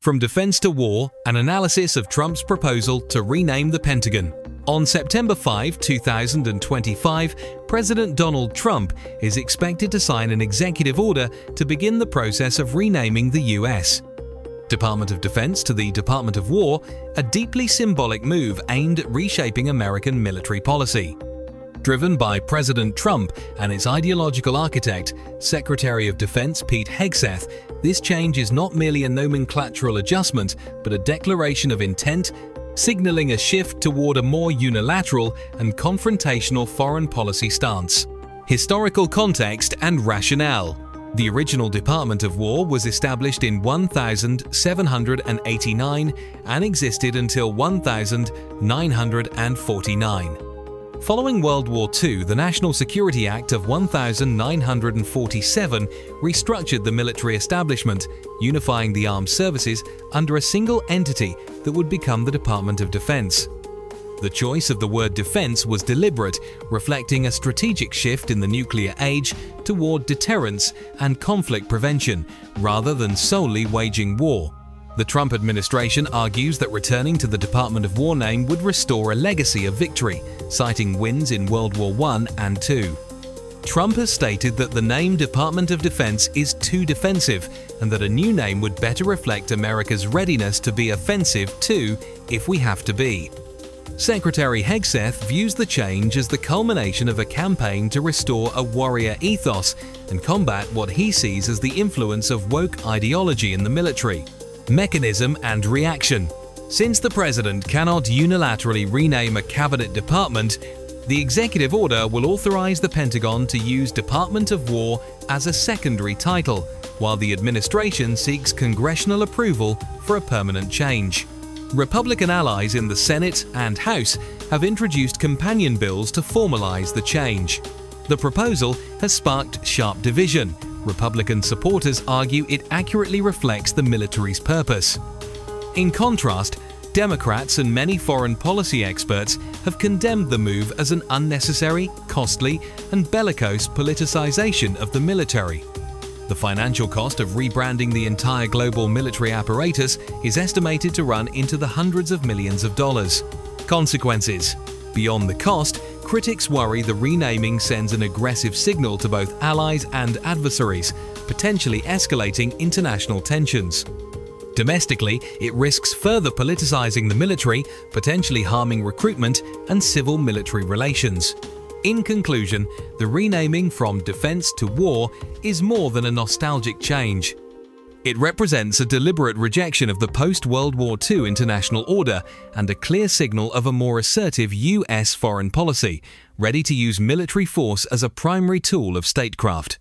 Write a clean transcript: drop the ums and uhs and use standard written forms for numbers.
From defense to war, an analysis of Trump's proposal to rename the Pentagon. On September 5, 2025, President Donald Trump is expected to sign an executive order to begin the process of renaming the U.S. Department of Defense to the Department of War, a deeply symbolic move aimed at reshaping American military policy. Driven by President Trump and its ideological architect, Secretary of Defense Pete Hegseth, this change is not merely a nomenclatural adjustment, but a declaration of intent, signaling a shift toward a more unilateral and confrontational foreign policy stance. Historical context and rationale. The original Department of War was established in 1789 and existed until 1949. Following World War II, the National Security Act of 1947 restructured the military establishment, unifying the armed services under a single entity that would become the Department of Defense. The choice of the word defense was deliberate, reflecting a strategic shift in the nuclear age toward deterrence and conflict prevention, rather than solely waging war. The Trump administration argues that returning to the Department of War name would restore a legacy of victory, citing wins in World War I and II. Trump has stated that the name Department of Defense is too defensive and that a new name would better reflect America's readiness to be offensive too, if we have to be. Secretary Hegseth views the change as the culmination of a campaign to restore a warrior ethos and combat what he sees as the influence of woke ideology in the military. Mechanism and reaction. Since the president cannot unilaterally rename a cabinet department, the executive order will authorize the Pentagon to use Department of War as a secondary title, while the administration seeks congressional approval for a permanent change. Republican allies in the Senate and House have introduced companion bills to formalize the change. The proposal has sparked sharp division. Republican supporters argue it accurately reflects the military's purpose. In contrast, Democrats and many foreign policy experts have condemned the move as an unnecessary, costly, and bellicose politicization of the military. The financial cost of rebranding the entire global military apparatus is estimated to run into the hundreds of millions of dollars. Consequences. Beyond the cost, critics worry the renaming sends an aggressive signal to both allies and adversaries, potentially escalating international tensions. Domestically, it risks further politicizing the military, potentially harming recruitment and civil military relations. In conclusion, the renaming from defense to war is more than a nostalgic change. It represents a deliberate rejection of the post-World War II international order and a clear signal of a more assertive U.S. foreign policy, ready to use military force as a primary tool of statecraft.